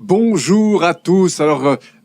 Bonjour à tous,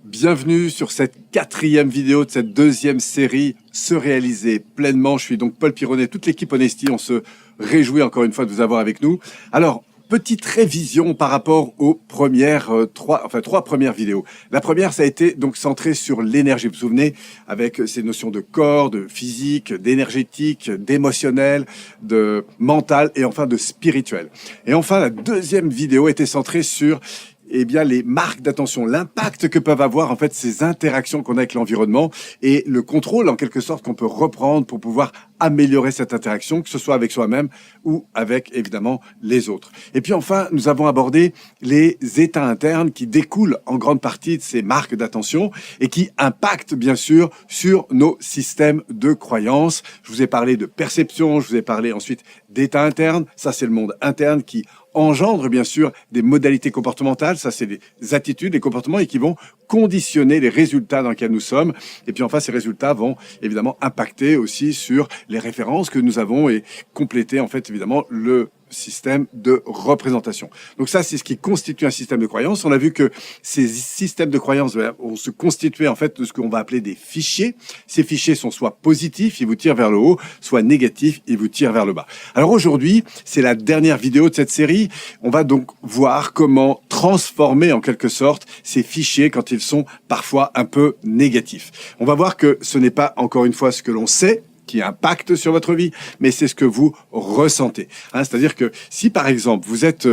bienvenue sur cette 4e vidéo de cette 2e série Se réaliser pleinement. Je suis donc Paul Pironnet, toute l'équipe Honesty, on se réjouit encore une fois de vous avoir avec nous. Alors, petite révision par rapport aux trois premières vidéos. La première, ça a été donc centré sur l'énergie. Vous vous souvenez, avec ces notions de corps, de physique, d'énergétique, d'émotionnel, de mental et enfin de spirituel. Et enfin, la 2e vidéo était centrée sur les marques d'attention, l'impact que peuvent avoir en fait ces interactions qu'on a avec l'environnement et le contrôle en quelque sorte qu'on peut reprendre pour pouvoir améliorer cette interaction, que ce soit avec soi-même ou avec évidemment les autres. Et puis enfin, nous avons abordé les états internes qui découlent en grande partie de ces marques d'attention et qui impactent bien sûr sur nos systèmes de croyances. Je vous ai parlé de perception, je vous ai parlé ensuite d'état interne. Ça, c'est le monde interne qui engendre bien sûr des modalités comportementales, ça c'est des attitudes, des comportements et qui vont conditionner les résultats dans lesquels nous sommes. Et puis enfin, ces résultats vont évidemment impacter aussi sur les références que nous avons et compléter en fait évidemment le système de représentation. Donc ça, c'est ce qui constitue un système de croyance. On a vu que ces systèmes de croyance vont se constituer en fait de ce qu'on va appeler des fichiers. Ces fichiers sont soit positifs, ils vous tirent vers le haut, soit négatifs, ils vous tirent vers le bas. Alors aujourd'hui, c'est la dernière vidéo de cette série. On va donc voir comment transformer en quelque sorte ces fichiers quand ils sont parfois un peu négatifs. On va voir que ce n'est pas encore une fois ce que l'on sait qui impacte sur votre vie, mais c'est ce que vous ressentez. C'est-à-dire que si, par exemple, vous êtes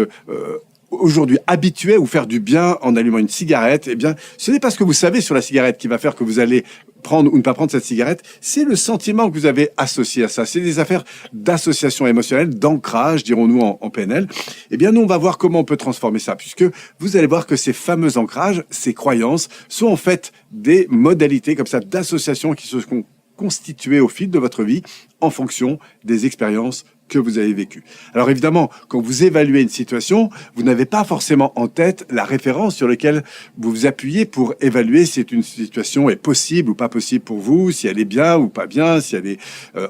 aujourd'hui habitué à vous faire du bien en allumant une cigarette, eh bien, ce n'est pas ce que vous savez sur la cigarette qui va faire que vous allez prendre ou ne pas prendre cette cigarette, c'est le sentiment que vous avez associé à ça. C'est des affaires d'association émotionnelle, d'ancrage, dirons-nous en PNL. Eh bien, nous, on va voir comment on peut transformer ça, puisque vous allez voir que ces fameux ancrages, ces croyances, sont en fait des modalités comme ça d'association qui se sont constituées au fil de votre vie en fonction des expériences que vous avez vécues. Alors évidemment, quand vous évaluez une situation, vous n'avez pas forcément en tête la référence sur laquelle vous vous appuyez pour évaluer si une situation est possible ou pas possible pour vous, si elle est bien ou pas bien, si elle est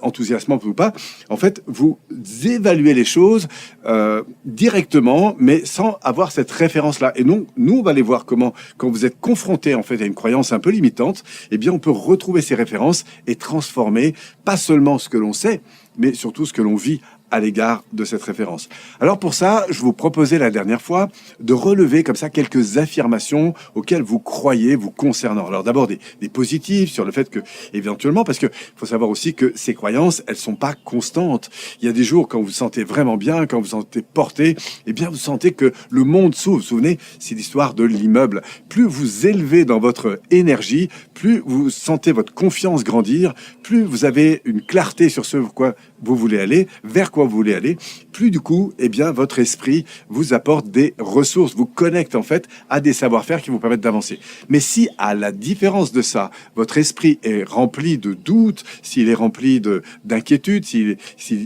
enthousiasmante ou pas. En fait, vous évaluez les choses directement, mais sans avoir cette référence-là. Et donc, nous, on va aller voir comment, quand vous êtes confronté en fait à une croyance un peu limitante, eh bien, on peut retrouver ces références et transformer pas seulement ce que l'on sait, mais surtout ce que l'on vit à l'égard de cette référence. Alors pour ça, je vous proposais la dernière fois de relever comme ça quelques affirmations auxquelles vous croyez vous concernant. Alors d'abord des positifs sur le fait que, éventuellement, parce que faut savoir aussi que ces croyances, elles sont pas constantes. Il y a des jours quand vous vous sentez vraiment bien, quand vous vous sentez porté, eh bien vous sentez que le monde s'ouvre. Vous vous souvenez, c'est l'histoire de l'immeuble. Plus vous élevez dans votre énergie, plus vous sentez votre confiance grandir, plus vous avez une clarté sur ce quoi vous voulez aller, vers quoi vous voulez aller, plus du coup, eh bien, votre esprit vous apporte des ressources, vous connecte en fait à des savoir-faire qui vous permettent d'avancer. Mais si, à la différence de ça, votre esprit est rempli de doutes, s'il est rempli d'inquiétudes, s'il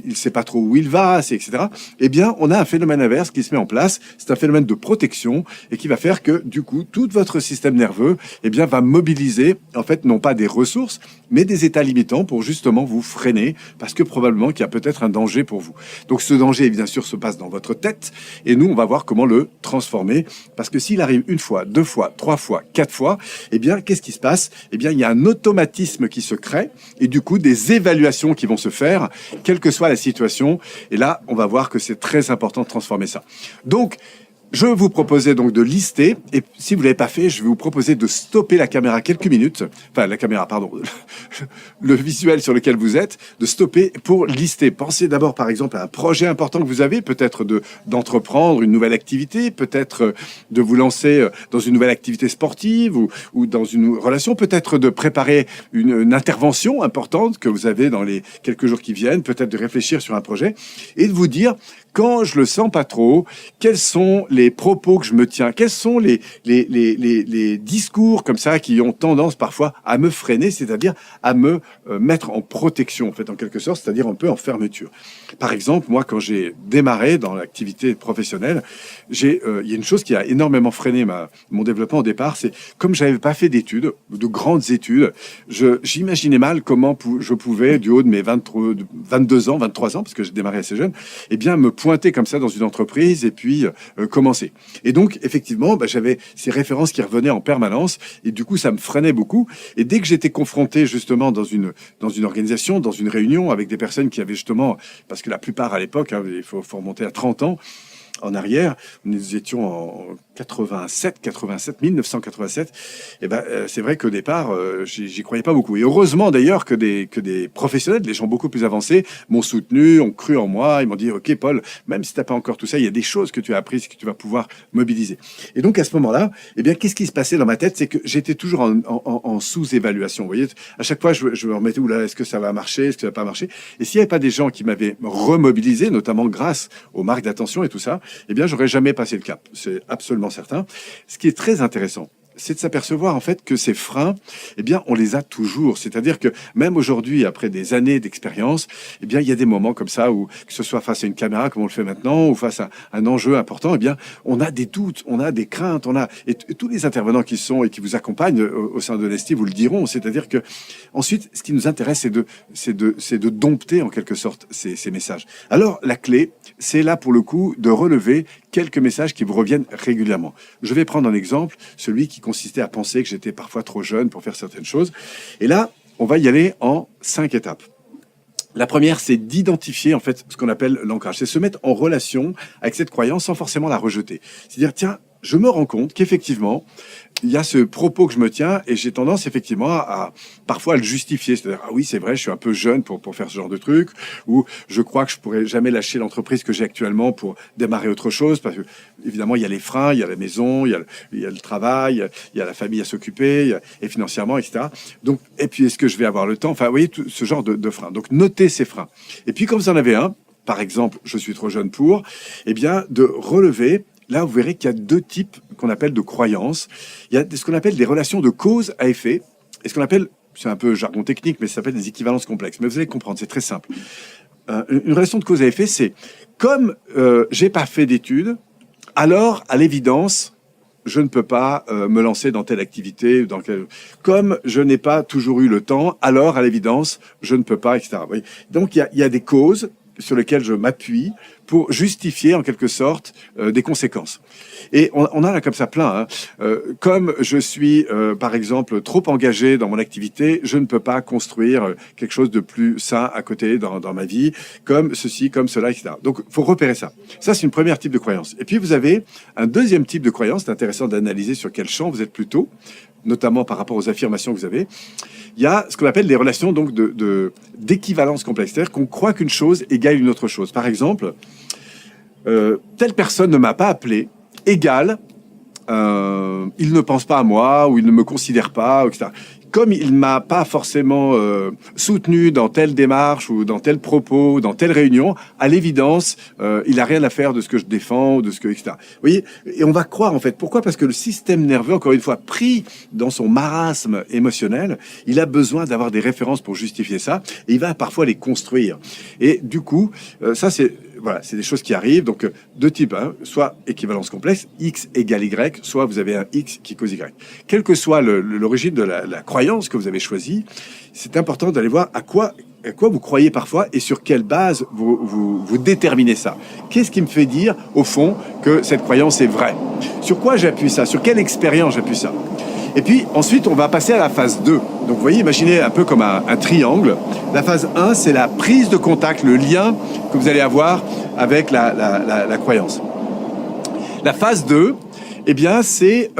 ne sait pas trop où il va, etc., eh bien, on a un phénomène inverse qui se met en place. C'est un phénomène de protection et qui va faire que, du coup, tout votre système nerveux, eh bien, va mobiliser, en fait, non pas des ressources, mais des états limitants pour justement vous freiner, parce que probablement qu'il y a peut-être un danger pour vous. Donc ce danger, bien sûr, se passe dans votre tête, et nous, on va voir comment le transformer, parce que s'il arrive une fois, 2 fois, 3 fois, 4 fois, eh bien, qu'est-ce qui se passe? Eh bien, il y a un automatisme qui se crée, et du coup, des évaluations qui vont se faire, quelle que soit la situation, et là, on va voir que c'est très important de transformer ça. Donc, je vous proposais donc de lister, et si vous ne l'avez pas fait, je vais vous proposer de stopper la caméra quelques minutes, enfin la caméra, pardon, le visuel sur lequel vous êtes, de stopper pour lister. Pensez d'abord par exemple à un projet important que vous avez, peut-être d'entreprendre une nouvelle activité, peut-être de vous lancer dans une nouvelle activité sportive ou dans une relation, peut-être de préparer une intervention importante que vous avez dans les quelques jours qui viennent, peut-être de réfléchir sur un projet, et de vous dire, quand je le sens pas trop, quels sont les propos que je me tiens, quels sont les discours comme ça qui ont tendance parfois à me freiner, c'est-à-dire à me mettre en protection, en fait, en quelque sorte, c'est-à-dire un peu en fermeture. Par exemple, moi, quand j'ai démarré dans l'activité professionnelle, il y a une chose qui a énormément freiné mon développement au départ, c'est comme j'avais pas fait d'études, de grandes études, j'imaginais mal comment je pouvais, du haut de mes 22 ans, 23 ans, parce que j'ai démarré assez jeune, eh bien, me pointer comme ça dans une entreprise et puis commencer. Et donc, effectivement, j'avais ces références qui revenaient en permanence, et du coup, ça me freinait beaucoup. Et dès que j'étais confronté justement dans une organisation, dans une réunion avec des personnes qui avaient justement, parce que la plupart à l'époque, hein, il faut remonter à 30 ans, en arrière, nous étions en 1987, et c'est vrai qu'au départ, j'y croyais pas beaucoup. Et heureusement d'ailleurs que des professionnels, des gens beaucoup plus avancés, m'ont soutenu, ont cru en moi, ils m'ont dit, OK, Paul, même si t'as pas encore tout ça, il y a des choses que tu as apprises que tu vas pouvoir mobiliser. Et donc à ce moment-là, qu'est-ce qui se passait dans ma tête? C'est que j'étais toujours en sous-évaluation. Vous voyez, à chaque fois, je me remettais, oula, est-ce que ça va marcher? Est-ce que ça va pas marcher? Et s'il n'y avait pas des gens qui m'avaient remobilisé, notamment grâce aux marques d'attention et tout ça, j'aurais jamais passé le cap. C'est absolument certain. Ce qui est très intéressant, c'est de s'apercevoir en fait que ces freins, on les a toujours. C'est-à-dire que même aujourd'hui, après des années d'expérience, il y a des moments comme ça où, que ce soit face à une caméra comme on le fait maintenant, ou face à un enjeu important, on a des doutes, on a des craintes, et tous les intervenants qui sont et qui vous accompagnent au sein de Honesty vous le diront. C'est-à-dire que ensuite, ce qui nous intéresse, c'est de dompter en quelque sorte ces messages. Alors la clé, c'est là pour le coup de relever quelques messages qui vous reviennent régulièrement. Je vais prendre un exemple, celui qui consistait à penser que j'étais parfois trop jeune pour faire certaines choses. Et là, on va y aller en 5 étapes. La première, c'est d'identifier en fait ce qu'on appelle l'ancrage. C'est se mettre en relation avec cette croyance sans forcément la rejeter. C'est-à-dire, tiens, je me rends compte qu'effectivement, il y a ce propos que je me tiens et j'ai tendance effectivement à parfois à le justifier. C'est-à-dire, ah oui, c'est vrai, je suis un peu jeune pour faire ce genre de truc, ou je crois que je pourrais jamais lâcher l'entreprise que j'ai actuellement pour démarrer autre chose, parce que évidemment, il y a les freins, il y a la maison, il y a le travail, il y a la famille à s'occuper, et financièrement, etc. Donc, et puis, est-ce que je vais avoir le temps? Enfin, vous voyez, tout ce genre de freins. Donc, notez ces freins. Et puis, quand vous en avez un, par exemple, je suis trop jeune pour, de relever. Là, vous verrez qu'il y a 2 types qu'on appelle de croyances. Il y a ce qu'on appelle des relations de cause à effet, et ce qu'on appelle, c'est un peu jargon technique, mais ça s'appelle des équivalences complexes. Mais vous allez comprendre, c'est très simple. Une relation de cause à effet, c'est comme j'ai pas fait d'études, alors à l'évidence, je ne peux pas me lancer dans telle activité, comme je n'ai pas toujours eu le temps, alors à l'évidence, je ne peux pas, etc. Vous voyez. Donc il y a des causes sur lesquelles je m'appuie pour justifier en quelque sorte des conséquences. Et on en a comme ça plein. Comme je suis, par exemple, trop engagé dans mon activité, je ne peux pas construire quelque chose de plus sain à côté dans ma vie, comme ceci, comme cela, etc. Donc, il faut repérer ça. Ça, c'est une première type de croyance. Et puis, vous avez un deuxième type de croyance. C'est intéressant d'analyser sur quel champ vous êtes plutôt, notamment par rapport aux affirmations que vous avez. Il y a ce qu'on appelle des relations donc d'équivalence complexe. C'est-à-dire qu'on croit qu'une chose égale une autre chose. Par exemple, telle personne ne m'a pas appelé, égale, il ne pense pas à moi, ou il ne me considère pas, etc. Comme il ne m'a pas forcément soutenu dans telle démarche, ou dans tel propos, ou dans telle réunion, à l'évidence, il n'a rien à faire de ce que je défends, ou de ce que, etc. Vous voyez, et on va croire en fait. Pourquoi? Parce que le système nerveux, encore une fois, pris dans son marasme émotionnel, il a besoin d'avoir des références pour justifier ça, et il va parfois les construire. Et du coup, ça c'est... Voilà, c'est des choses qui arrivent. Donc, 2 types, hein, soit équivalence complexe, X égale Y, soit vous avez un X qui cause Y. Quelle que soit l'origine de la croyance que vous avez choisie, c'est important d'aller voir à quoi vous croyez parfois et sur quelle base vous déterminez ça. Qu'est-ce qui me fait dire, au fond, que cette croyance est vraie? Sur quoi j'appuie ça? Sur quelle expérience j'appuie ça? Et puis, ensuite, on va passer à la phase 2. Donc, vous voyez, imaginez un peu comme un triangle. La phase 1, c'est la prise de contact, le lien que vous allez avoir avec la croyance. La phase 2, c'est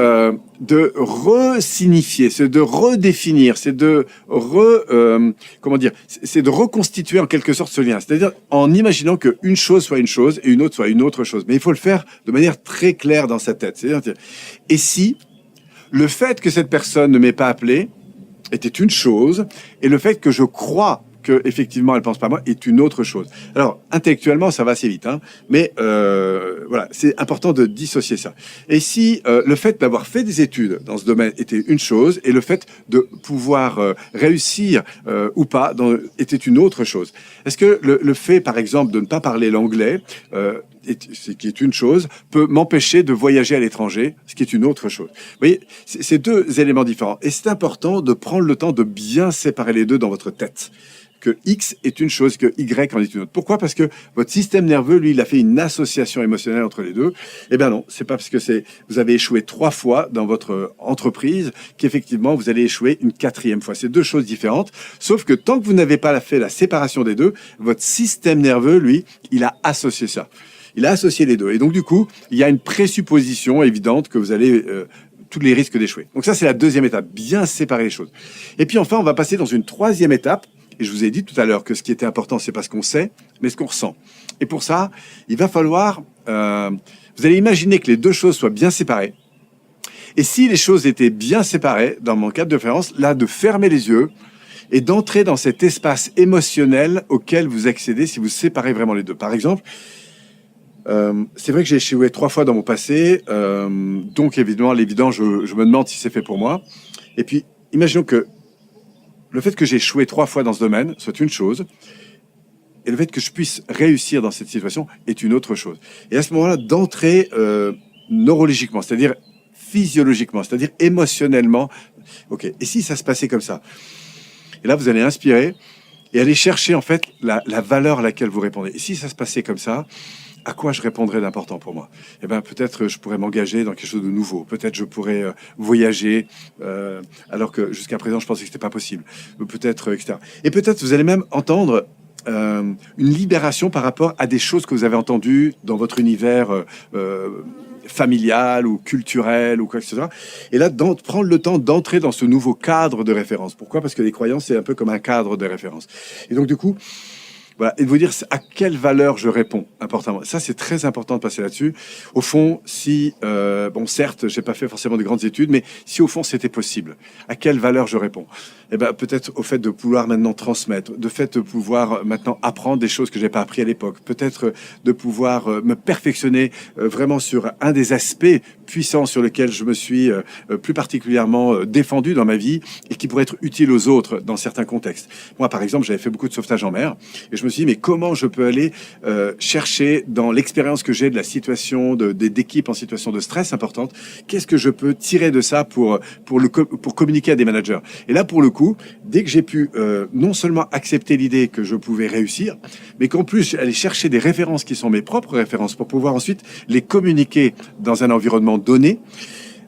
de resignifier, c'est de redéfinir, c'est de c'est de reconstituer en quelque sorte ce lien. C'est-à-dire en imaginant qu'une chose soit une chose et une autre soit une autre chose. Mais il faut le faire de manière très claire dans sa tête. C'est-à-dire, et si le fait que cette personne ne m'ait pas appelé était une chose, et le fait que je crois qu'effectivement elle pense pas à moi est une autre chose. Alors, intellectuellement, ça va assez vite, hein, mais voilà, c'est important de dissocier ça. Et si le fait d'avoir fait des études dans ce domaine était une chose, et le fait de pouvoir réussir ou pas était une autre chose. Est-ce que le fait, par exemple, de ne pas parler l'anglais ce qui est une chose, peut m'empêcher de voyager à l'étranger, ce qui est une autre chose. Vous voyez, c'est deux éléments différents. Et c'est important de prendre le temps de bien séparer les deux dans votre tête. Que X est une chose, que Y en est une autre. Pourquoi? Parce que votre système nerveux, lui, il a fait une association émotionnelle entre les deux. Eh bien non, c'est pas parce que vous avez échoué 3 fois dans votre entreprise qu'effectivement vous allez échouer une 4e fois. C'est deux choses différentes. Sauf que tant que vous n'avez pas fait la séparation des deux, votre système nerveux, lui, il a associé ça. Il a associé les deux. Et donc, du coup, il y a une présupposition évidente que vous allez tous les risques d'échouer. Donc ça, c'est la 2e étape. Bien séparer les choses. Et puis enfin, on va passer dans une 3e étape. Et je vous ai dit tout à l'heure que ce qui était important, c'est pas ce qu'on sait, mais ce qu'on ressent. Et pour ça, il va falloir... vous allez imaginer que les deux choses soient bien séparées. Et si les choses étaient bien séparées, dans mon cadre de référence, là, de fermer les yeux et d'entrer dans cet espace émotionnel auquel vous accédez si vous séparez vraiment les deux. Par exemple, c'est vrai que j'ai échoué 3 fois dans mon passé, donc évidemment, à l'évident, je me demande si c'est fait pour moi. Et puis, imaginons que le fait que j'ai échoué 3 fois dans ce domaine, soit une chose, et le fait que je puisse réussir dans cette situation est une autre chose. Et à ce moment-là, d'entrer neurologiquement, c'est-à-dire physiologiquement, c'est-à-dire émotionnellement, ok, et si ça se passait comme ça? Et là, vous allez inspirer et aller chercher en fait la valeur à laquelle vous répondez. Et si ça se passait comme ça, à quoi je répondrais d'important pour moi? Eh bien, peut-être je pourrais m'engager dans quelque chose de nouveau. Peut-être je pourrais voyager, alors que jusqu'à présent, je pensais que c'était pas possible. Peut-être, etc. Et peut-être vous allez même entendre une libération par rapport à des choses que vous avez entendues dans votre univers familial ou culturel ou quoi que ce soit. Et là, prendre le temps d'entrer dans ce nouveau cadre de référence. Pourquoi? Parce que les croyances, c'est un peu comme un cadre de référence. Et donc, du coup, voilà, et de vous dire à quelle valeur je réponds, importantement. Ça, c'est très important de passer là-dessus. Au fond, si, bon, certes, j'ai pas fait forcément de grandes études, mais si au fond c'était possible, à quelle valeur je réponds? Eh ben, peut-être au fait de pouvoir maintenant transmettre, de fait de pouvoir maintenant apprendre des choses que j'ai pas appris à l'époque, peut-être de pouvoir me perfectionner vraiment sur un des aspects puissants sur lesquels je me suis plus particulièrement défendu dans ma vie et qui pourrait être utile aux autres dans certains contextes. Moi, par exemple, j'avais fait beaucoup de sauvetage en mer et je me suis dit, mais comment je peux aller chercher dans l'expérience que j'ai de la situation d'équipe en situation de stress importante, qu'est-ce que je peux tirer de ça pour communiquer à des managers? Et là, pour le coup, dès que j'ai pu non seulement accepter l'idée que je pouvais réussir, mais qu'en plus aller chercher des références qui sont mes propres références pour pouvoir ensuite les communiquer dans un environnement donné,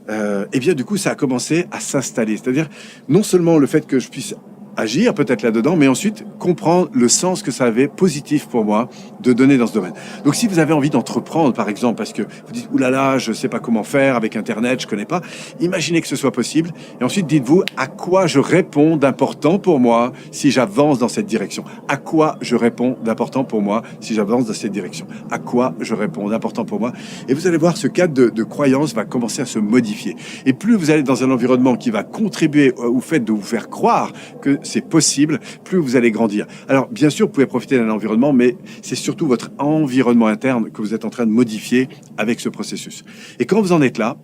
et bien du coup ça a commencé à s'installer. C'est-à-dire non seulement le fait que je puisse agir peut-être là-dedans, mais ensuite comprendre le sens que ça avait positif pour moi de donner dans ce domaine. Donc si vous avez envie d'entreprendre, par exemple, parce que vous dites « oulala, je ne sais pas comment faire avec Internet, je ne connais pas », imaginez que ce soit possible. Et ensuite, dites-vous à quoi je réponds d'important pour moi si j'avance dans cette direction. À quoi je réponds d'important pour moi si j'avance dans cette direction. À quoi je réponds d'important pour moi. Et vous allez voir, ce cadre de croyance va commencer à se modifier. Et plus vous allez dans un environnement qui va contribuer au fait de vous faire croire que c'est possible, plus vous allez grandir. Alors, bien sûr, vous pouvez profiter d'un environnement, mais c'est surtout votre environnement interne que vous êtes en train de modifier avec ce processus. Et quand vous en êtes là,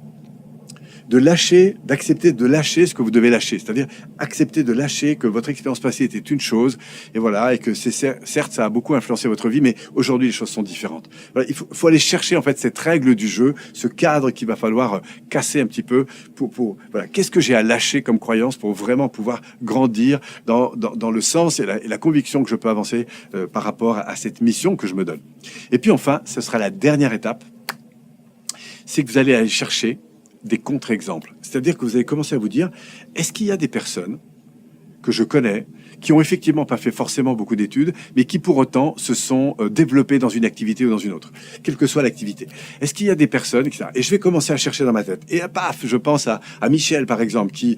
d'accepter de lâcher ce que vous devez lâcher. C'est-à-dire accepter de lâcher que votre expérience passée était une chose, et voilà, et que certes, ça a beaucoup influencé votre vie, mais aujourd'hui, les choses sont différentes. Voilà, il faut aller chercher, en fait, cette règle du jeu, ce cadre qu'il va falloir casser un petit peu voilà, qu'est-ce que j'ai à lâcher comme croyance pour vraiment pouvoir grandir dans le sens et la conviction que je peux avancer par rapport à cette mission que je me donne. Et puis enfin, ce sera la dernière étape, c'est que vous allez aller chercher des contre-exemples. C'est-à-dire que vous allez commencer à vous dire, est-ce qu'il y a des personnes que je connais qui ont effectivement pas fait forcément beaucoup d'études, mais qui pour autant se sont développées dans une activité ou dans une autre, quelle que soit l'activité. Est-ce qu'il y a des personnes, etc. Et je vais commencer à chercher dans ma tête. Et paf, je pense à Michel, par exemple, qui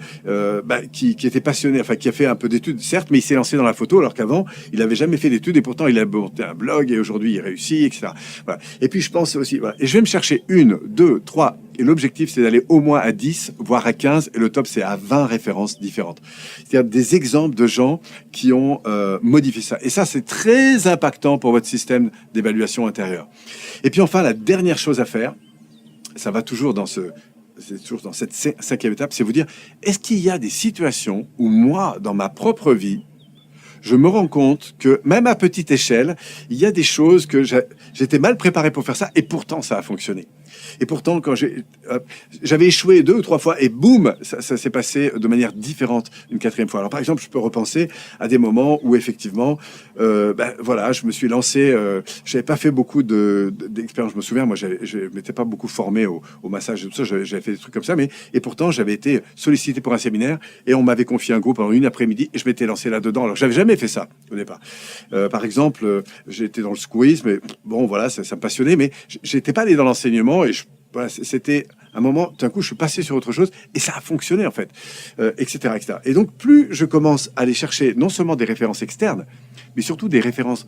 était passionné, enfin qui a fait un peu d'études, certes, mais il s'est lancé dans la photo, alors qu'avant, il n'avait jamais fait d'études, et pourtant il a monté un blog, et aujourd'hui il réussit, etc. Voilà. Et puis je pense aussi, voilà. Et je vais me chercher 1, 2, 3, et l'objectif c'est d'aller au moins à 10, voire à 15, et le top c'est à 20 références différentes. C'est-à-dire des exemples de gens qui ont modifié ça. Et ça, c'est très impactant pour votre système d'évaluation intérieure. Et puis enfin, la dernière chose à faire, ça va toujours dans c'est toujours dans cette 5e étape, c'est vous dire, est-ce qu'il y a des situations où moi, dans ma propre vie, je me rends compte que même à petite échelle, il y a des choses que j'étais mal préparé pour faire ça, et pourtant ça a fonctionné. Et pourtant, quand j'avais échoué 2 ou 3 fois, et boum, ça s'est passé de manière différente une 4e fois. Alors par exemple, je peux repenser à des moments où effectivement, voilà, je me suis lancé, j'avais pas fait beaucoup d'expériences. Je me souviens, moi, je m'étais pas beaucoup formé au massage et tout ça. J'avais fait des trucs comme ça, et pourtant, j'avais été sollicité pour un séminaire et on m'avait confié un groupe pendant une après-midi et je m'étais lancé là-dedans. Alors, j'avais jamais fait ça au départ. Par exemple, j'étais dans le secourisme, et bon, voilà, ça me passionnait, mais j'étais pas allé dans l'enseignement et voilà, c'était un moment, d'un coup, je suis passé sur autre chose et ça a fonctionné en fait, etc., etc. Et donc, plus je commence à aller chercher non seulement des références externes, mais surtout des références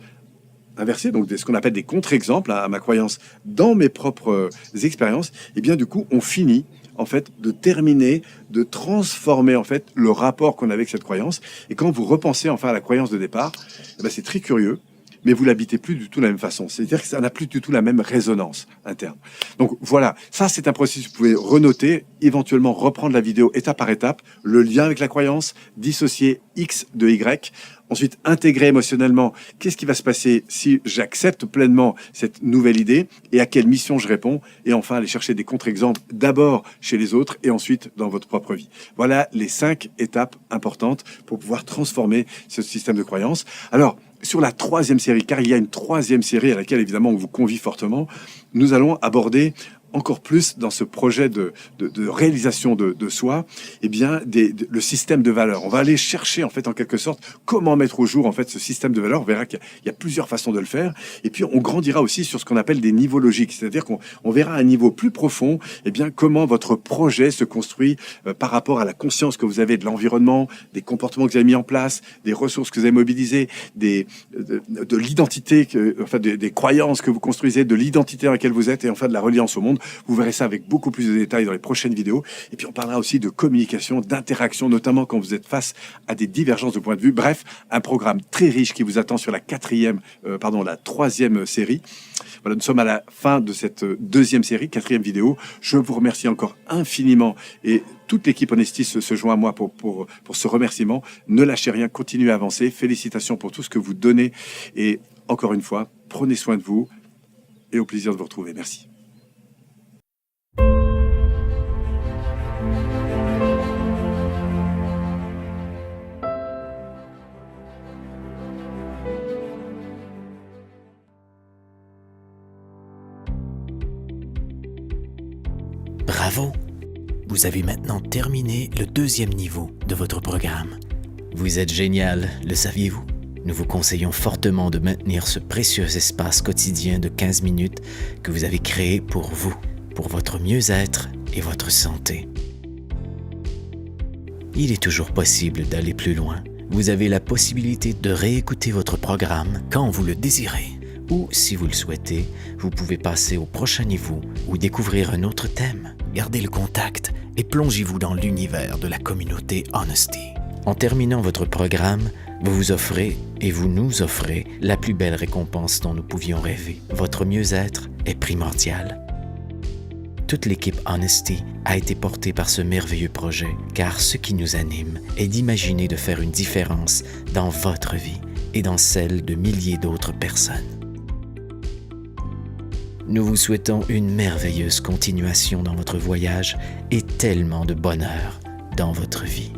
inversées, donc ce qu'on appelle des contre-exemples à ma croyance dans mes propres expériences, et bien du coup, on finit en fait de terminer, de transformer en fait le rapport qu'on avait avec cette croyance. Et quand vous repensez enfin à la croyance de départ, eh ben, c'est très curieux. Mais vous l'habitez plus du tout de la même façon. C'est-à-dire que ça n'a plus du tout la même résonance interne. Donc voilà, ça c'est un processus. Vous pouvez renoter, éventuellement reprendre la vidéo étape par étape, le lien avec la croyance, dissocier X de Y, ensuite intégrer émotionnellement qu'est-ce qui va se passer si j'accepte pleinement cette nouvelle idée et à quelle mission je réponds, et enfin aller chercher des contre-exemples d'abord chez les autres et ensuite dans votre propre vie. Voilà les 5 étapes importantes pour pouvoir transformer ce système de croyance. Alors, sur la 3e série, car il y a une 3e série à laquelle évidemment on vous convie fortement, nous allons aborder encore plus dans ce projet de réalisation de soi, eh bien, le système de valeurs. On va aller chercher, en fait, en quelque sorte, comment mettre au jour, en fait, ce système de valeurs. On verra qu'il y a plusieurs façons de le faire. Et puis, on grandira aussi sur ce qu'on appelle des niveaux logiques. C'est-à-dire qu'on verra à un niveau plus profond, eh bien, comment votre projet se construit par rapport à la conscience que vous avez de l'environnement, des comportements que vous avez mis en place, des ressources que vous avez mobilisées, de l'identité, enfin, des croyances que vous construisez, de l'identité dans laquelle vous êtes, et enfin, de la reliance au monde. Vous verrez ça avec beaucoup plus de détails dans les prochaines vidéos. Et puis on parlera aussi de communication, d'interaction, notamment quand vous êtes face à des divergences de points de vue. Bref, un programme très riche qui vous attend sur la 3e série. Voilà, nous sommes à la fin de cette 2e série, 4e vidéo. Je vous remercie encore infiniment et toute l'équipe Honesty se joint à moi pour ce remerciement. Ne lâchez rien, continuez à avancer. Félicitations pour tout ce que vous donnez. Et encore une fois, prenez soin de vous et au plaisir de vous retrouver. Merci. Bravo! Vous avez maintenant terminé le 2e niveau de votre programme. Vous êtes génial, le saviez-vous? Nous vous conseillons fortement de maintenir ce précieux espace quotidien de 15 minutes que vous avez créé pour vous, pour votre mieux-être et votre santé. Il est toujours possible d'aller plus loin. Vous avez la possibilité de réécouter votre programme quand vous le désirez. Ou, si vous le souhaitez, vous pouvez passer au prochain niveau ou découvrir un autre thème. Gardez le contact et plongez-vous dans l'univers de la communauté Honesty. En terminant votre programme, vous vous offrez et vous nous offrez la plus belle récompense dont nous pouvions rêver. Votre mieux-être est primordial. Toute l'équipe Honesty a été portée par ce merveilleux projet, car ce qui nous anime est d'imaginer de faire une différence dans votre vie et dans celle de milliers d'autres personnes. Nous vous souhaitons une merveilleuse continuation dans votre voyage et tellement de bonheur dans votre vie.